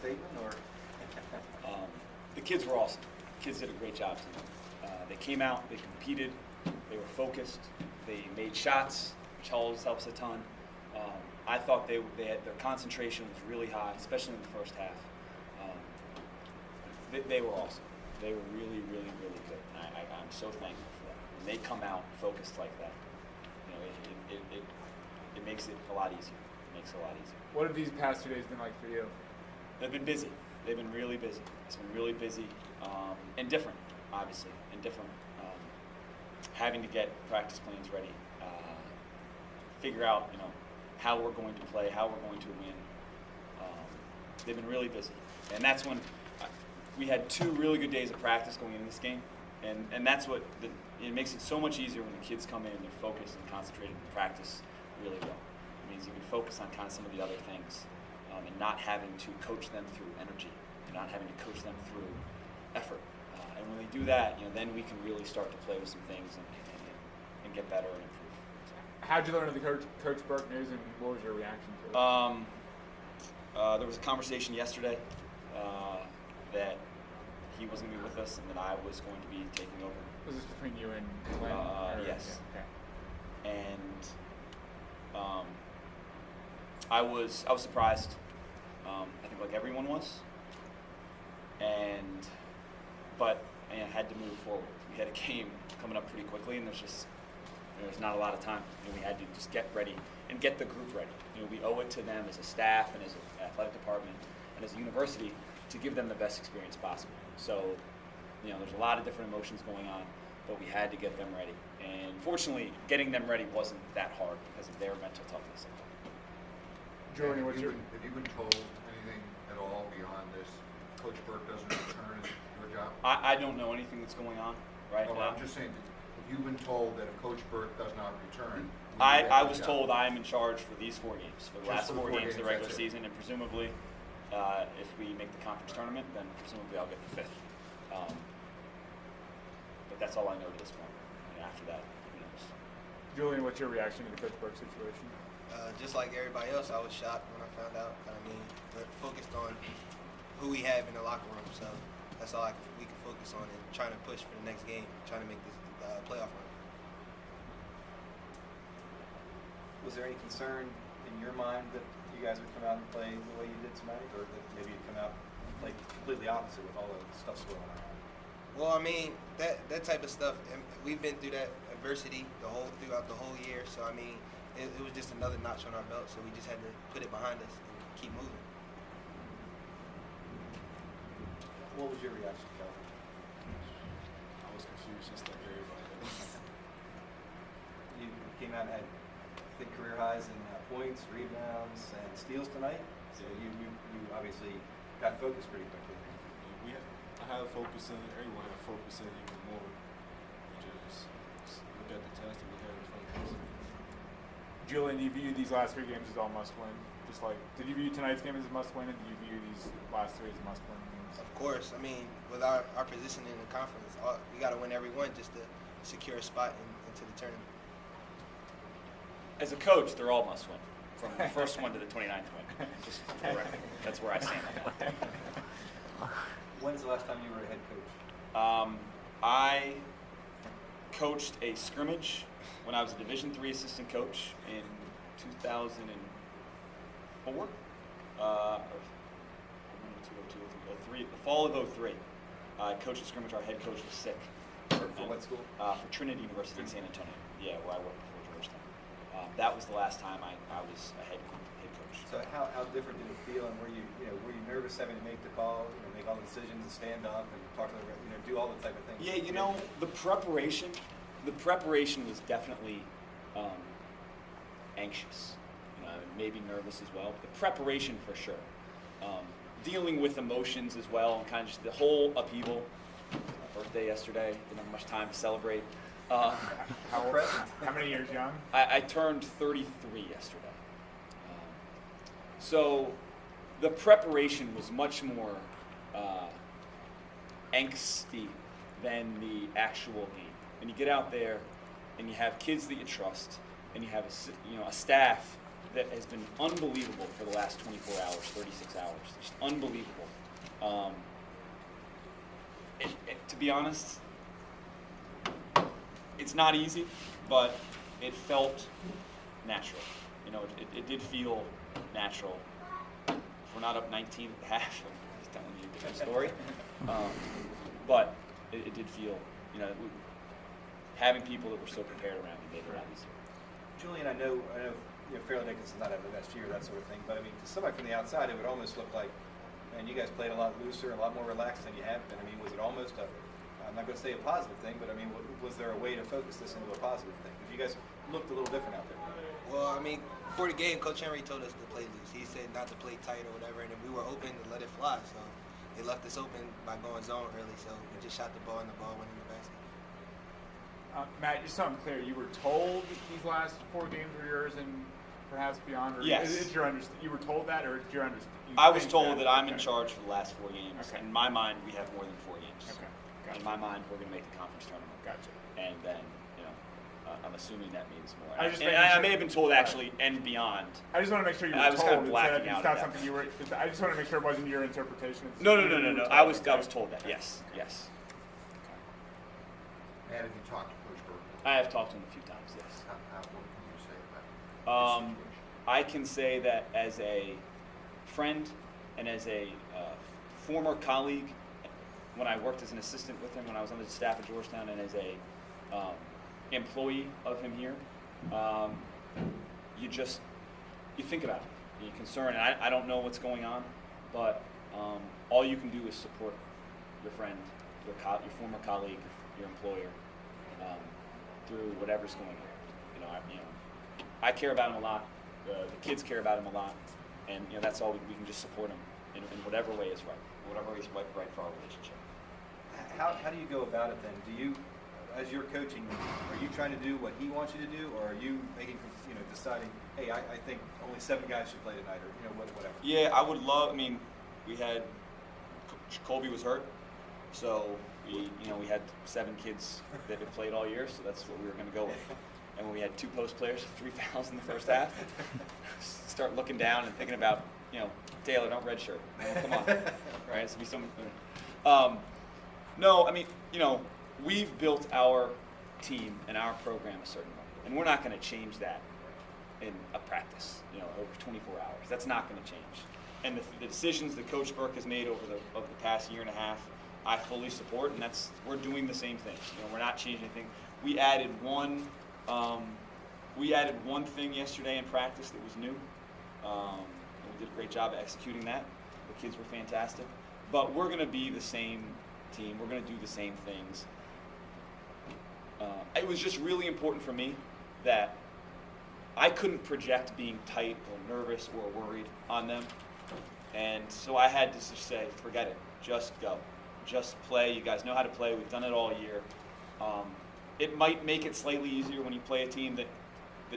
statement, or? The kids were awesome. The kids did a great job tonight. They came out, they competed, they were focused, they made shots, which always helps a ton. I thought they had, their concentration was really high, especially in the first half. They were awesome. They were really, really, really good. And I'm so thankful for that. When they come out focused like that, you know, it makes it a lot easier. It makes it a lot easier. What have these past 2 days been like for you? They've been busy. They've been really busy. It's been really busy and different, obviously, and different. Having to get practice plans ready, figure out, you know, how we're going to play, how we're going to win. They've been really busy, and that's when we had 2 really good days of practice going into this game, and that's what it makes it so much easier when the kids come in and they're focused and concentrated and practice really well. It means you can focus on kind of some of the other things. And not having to coach them through energy, and not having to coach them through effort. And when they do that, you know, then we can really start to play with some things and get better and improve. How'd you learn of the Coach Burke news, and what was your reaction to it? There was a conversation yesterday that he wasn't going to be with us, and that I was going to be taking over. Was this between you and Glenn? Yes. Yeah, okay. And I was surprised. I think like everyone was, but I had to move forward. We had a game coming up pretty quickly, and there's not a lot of time. You know, we had to just get ready and get the group ready. You know, we owe it to them as a staff and as an athletic department and as a university to give them the best experience possible. So, you know, there's a lot of different emotions going on, but we had to get them ready. And fortunately, getting them ready wasn't that hard because of their mental toughness. Jordan, have you been told anything at all beyond this? Coach Burke doesn't return your job? I don't know anything that's going on right now. I'm just saying, have you been told that if Coach Burke does not return? I was told I am in charge for these 4 games, for the last Just for the 4 4 games of the games, regular that's it. season, and presumably, if we make the conference tournament, then presumably I'll get the 5th. But that's all I know at this point. And after that, who knows? Julian, what's your reaction to the Coach Burke situation? Just like everybody else, I was shocked when I found out. I mean, we're focused on who we have in the locker room, so that's all we can focus on, and trying to push for the next game, trying to make this playoff run. Was there any concern in your mind that you guys would come out and play the way you did tonight, or that maybe you'd come out and play completely opposite with all the stuff swirling around? Well, I mean, that type of stuff, and we've been through that adversity throughout the whole year, so I mean, it was just another notch on our belt, so we just had to put it behind us and keep moving. What was your reaction, Calvin? I was confused just like everybody else. You came out and had, I think, career highs in points, rebounds, and steals tonight. So you obviously got focused pretty quickly. I had focus in, everyone had focus in even more. We just look at the task that we had in front of us. Julian, do you view these last 3 games as all must-win? Just like, did you view tonight's game as a must-win, and do you view these last 3 as must-win games? Of course, I mean, with our position in the conference, we got to win every one just to secure a spot into the tournament. As a coach, they're all must win, from the first one to the 29th win. Just for the record. That's where I stand on that. When's the last time you were a head coach? I coached a scrimmage when I was a Division III assistant coach in 2004. The fall of 03. I coached a scrimmage. Our head coach was sick. For what school? For Trinity University in San Antonio. Yeah, where I worked before Georgetown. That was the last time I was a head coach. So how different did it feel, and were you nervous having to make the call, make all the decisions, and stand up and talk to the do all the type of things? Yeah, the preparation was definitely anxious. Maybe nervous as well. But the preparation for sure. Dealing with emotions as well, and kind of just the whole upheaval. My birthday yesterday, didn't have much time to celebrate. How many years young? I turned 33 yesterday. So the preparation was much more angsty than the actual game. And you get out there and you have kids that you trust, and you have a staff that has been unbelievable for the last 24 hours, 36 hours. Just unbelievable. To be honest, it's not easy, but it felt natural. You know, it did feel natural. If we're not up 19 at the half, I'm just telling you a different story. But it did feel, you know, having people that were so prepared around me made it a lot easier. Julian, I know, you know, Fairleigh Dickinson's not having the best year, that sort of thing, but I mean, to somebody from the outside, it would almost look like, man, you guys played a lot looser, a lot more relaxed than you have been. I mean, was it almost a, I'm not going to say a positive thing, but I mean, was there a way to focus this into a positive thing? Because you guys looked a little different out there. Well, I mean, before the game, Coach Henry told us to play loose. He said not to play tight or whatever, and then we were open to let it fly. So they left us open by going zone early. So we just shot the ball, and the ball went in the basket. Matt, just so I'm clear, you were told these last 4 games were yours and perhaps beyond? Or Yes. Is your you were told that, or did you understand? I was told that I'm in charge for the last 4 games. Okay. In my mind, we have more than 4 games. Okay. Gotcha. In my mind, we're going to make the conference tournament. Gotcha. And then, you know, I'm assuming that means more. I just And making I sure- may have been told actually and beyond. I just want to make sure you were I was told. kind of blacking it's out not of that. something you were. I just want to make sure it wasn't your interpretation. It's No. you were I told. was Okay. told that. Okay. Yes. Okay. Yes. And have you talked to Coach Burke? I have talked to him a few times. Yes. What can you say about this situation? I can say that as a friend and as a former colleague, when I worked as an assistant with him when I was on the staff at Georgetown, and as a employee of him here, you think about it. You're concerned. And I don't know what's going on, but all you can do is support your friend, your former colleague, your employer, through whatever's going on. I care about him a lot. The kids care about him a lot, and that's all we can just support him in whatever way is right, whatever way is right for our relationship. How do you go about it then? Do you, as you're coaching, are you trying to do what he wants you to do, or are you making, deciding, hey, I think only 7 guys should play tonight, or whatever? Yeah, I would love. I mean, we had Colby was hurt, so we had 7 kids that had played all year, so that's what we were going to go with. And when we had 2 post players, 3 fouls in the first half, start looking down and thinking about, Taylor, don't redshirt. Come on, right? It's be some. No, I mean, we've built our team and our program a certain way, and we're not going to change that in a practice, over 24 hours. That's not going to change. And the decisions that Coach Burke has made over the past year and a half, I fully support, and we're doing the same thing. We're not changing anything. We added one thing yesterday in practice that was new. And we did a great job of executing that. The kids were fantastic. But we're going to be the same team. We're going to do the same things. It was just really important for me that I couldn't project being tight or nervous or worried on them. And so I had to just say, forget it. Just go. Just play. You guys know how to play. We've done it all year. It might make it slightly easier when you play a team that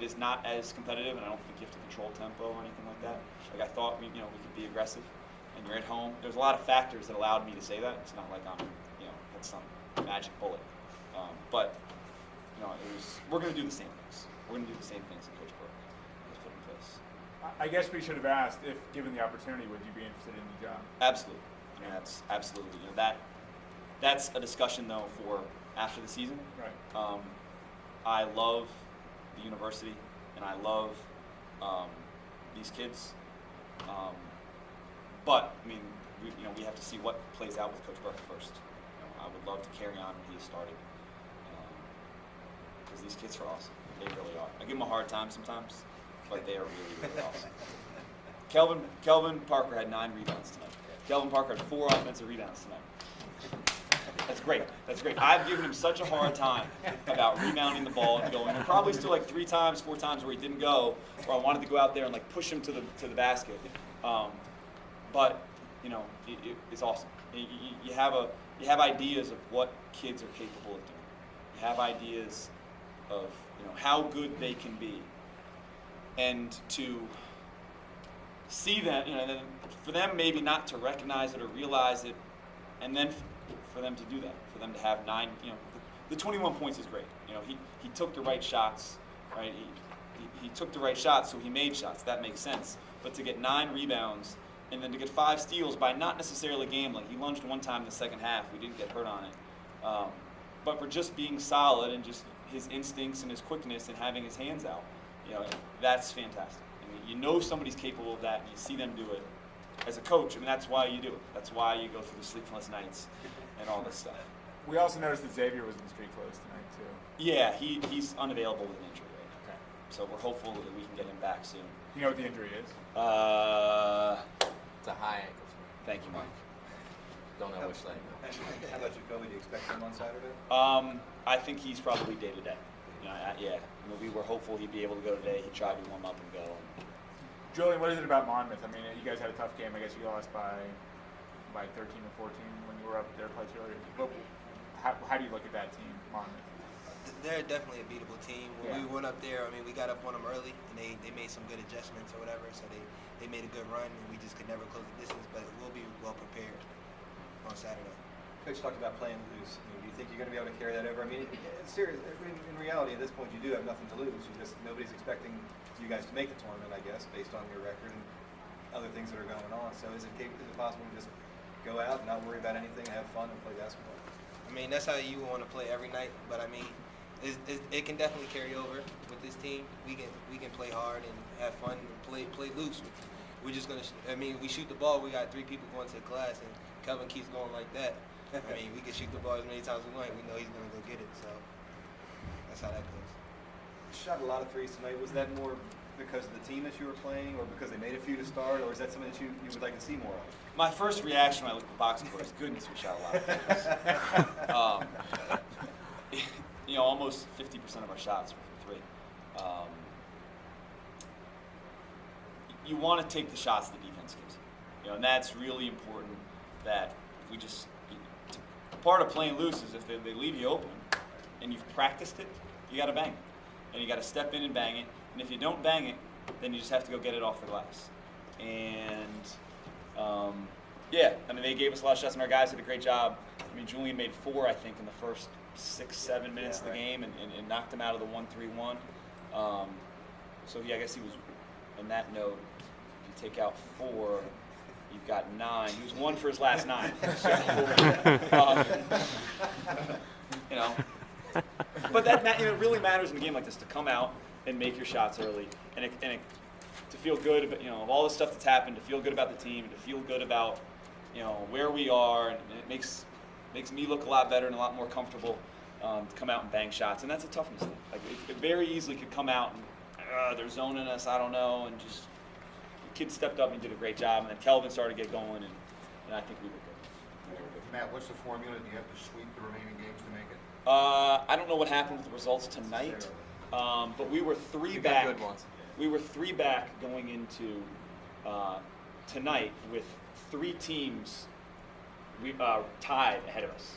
is not as competitive, and I don't think you have to control tempo or anything like that. Like I thought, we could be aggressive, and you're at home. There's a lot of factors that allowed me to say that. It's not like I'm, had some magic bullet. But we're going to do the same things. We're going to do the same things that Coach Burke has put in place. I guess we should have asked if, given the opportunity, would you be interested in the job? Absolutely. That's absolutely. That's a discussion though for after the season. Right. I love the university, and I love these kids. But I mean, we have to see what plays out with Coach Burke first. I would love to carry on what he has started because these kids are awesome. They really are. I give them a hard time sometimes, but they are really, really awesome. Kelvin Parker had 9 rebounds tonight. Kelvin Parker had 4 offensive rebounds tonight. That's great. That's great. I've given him such a hard time about rebounding the ball and going. And probably still like 3 times, 4 times where he didn't go, where I wanted to go out there and like push him to the basket. But it's awesome. You have ideas of what kids are capable of doing. You have ideas of how good they can be, and to see them. And then for them maybe not to recognize it or realize it, and then for them to do that, for them to have 9, the 21 points is great. He took the right shots, right? he took the right shots, so he made shots. That makes sense. But to get 9 rebounds and then to get 5 steals by not necessarily gambling. He lunged one time in the second half. We didn't get hurt on it. But for just being solid and just his instincts and his quickness and having his hands out, that's fantastic. I mean, you know somebody's capable of that, and you see them do it. As a coach, I mean, that's why you do it. That's why you go through the sleepless nights and all this stuff. We also noticed that Xavier was in the street clothes tonight, too. Yeah, he's unavailable with an injury right now. Okay. So we're hopeful that we can get him back soon. You know what the injury is? It's a high ankle sprain. Thank you, Mike. Don't know which leg. How about you, Kobe? Do you expect him on Saturday? I think he's probably day to day. We were hopeful he'd be able to go today. He tried to warm up and go. Julian, what is it about Monmouth? I mean, you guys had a tough game. I guess you lost by 13 or 14 when you were up there played earlier. But how do you look at that team, Monmouth? They're definitely a beatable team. When we went up there, I mean, we got up on them early, and they made some good adjustments or whatever, so they made a good run, and we just could never close the distance, but we'll be well prepared on Saturday. Coach talked about playing loose. I mean, do you think you're going to be able to carry that over? I mean, it's serious. In reality, at this point, you do have nothing to lose. Nobody's expecting you guys to make the tournament, I guess, based on your record and other things that are going on. So is it possible to just go out and not worry about anything, have fun, and play basketball? I mean, that's how you want to play every night, but I mean, it can definitely carry over with this team. We can play hard and have fun and play loose. We're just gonna. We shoot the ball. We got 3 people going to the class, and Kelvin keeps going like that. I mean, we can shoot the ball as many times as we want. We know he's gonna go get it. So that's how that goes. Shot a lot of threes tonight. Was that more because of the team that you were playing, or because they made a few to start, or is that something that you would like to see more of? My first reaction when I looked at the box score is, goodness, we shot a lot of threes. Almost 50% of our shots were from 3. You want to take the shots the defense gives you, and that's really important. That we just part of playing loose is if they leave you open and you've practiced it, you got to bang it, and you got to step in and bang it. And if you don't bang it, then you just have to go get it off the glass. And they gave us a lot of shots, and our guys did a great job. I mean, Julian made 4, I think, in the first 6-7 minutes of the game, and knocked him out of the 1-3-1. I guess he was, on that note, if you take out 4, you've got 9. He was 1 for his last 9. But that it really matters in a game like this to come out and make your shots early, and to feel good about, of all the stuff that's happened, to feel good about the team, to feel good about where we are, and it makes me look a lot better and a lot more comfortable to come out and bang shots. And that's a toughness thing. Like, it very easily could come out and they're zoning us, I don't know, and just the kids stepped up and did a great job, and then Kelvin started to get going, and I think we were good. Matt, what's the formula? Do you have to sweep the remaining games to make it? I don't know what happened with the results tonight, but we were 3 back. Good ones. We were 3 back going into tonight with 3 teams tied ahead of us.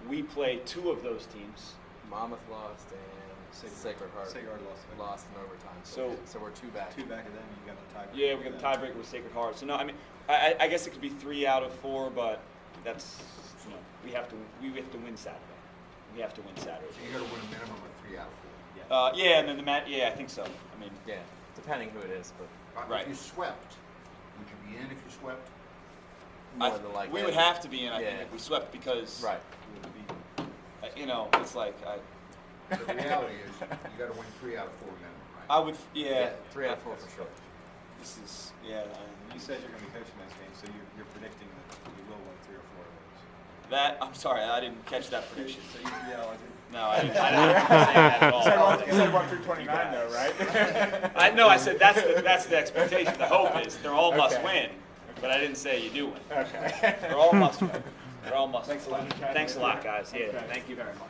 We play 2 of those teams. Monmouth lost and Sacred Heart lost in overtime. So we're 2 back. 2 back, and then you got the tiebreaker. Yeah, we got the tiebreaker with Sacred Heart. So no, I mean, I guess it could be 3 out of 4, but that's we have to win Saturday. We have to win Saturday. So you got to win a minimum of 3 out of 4. And then I think so. I mean, depending who it is, but right. If you swept, would you be in if you swept? more than likely. We would have to be in, I think, if we swept, because Right. it's like The reality is, you got to win 3 out of 4 minimum, right? I would, 3 out of 4 for sure. This is You said you're going to be coaching those games, so you're predicting that you will win 3 or 4 of those. that. I'm sorry, I didn't catch that prediction. So No, I didn't say that at all. You said 1 through 29, though, right? I said that's the expectation. The hope is they're all must win, but I didn't say you do win. Okay. They're all must win. They're all must win. Thanks a lot. Thanks a lot, guys. Yeah, thank you very much.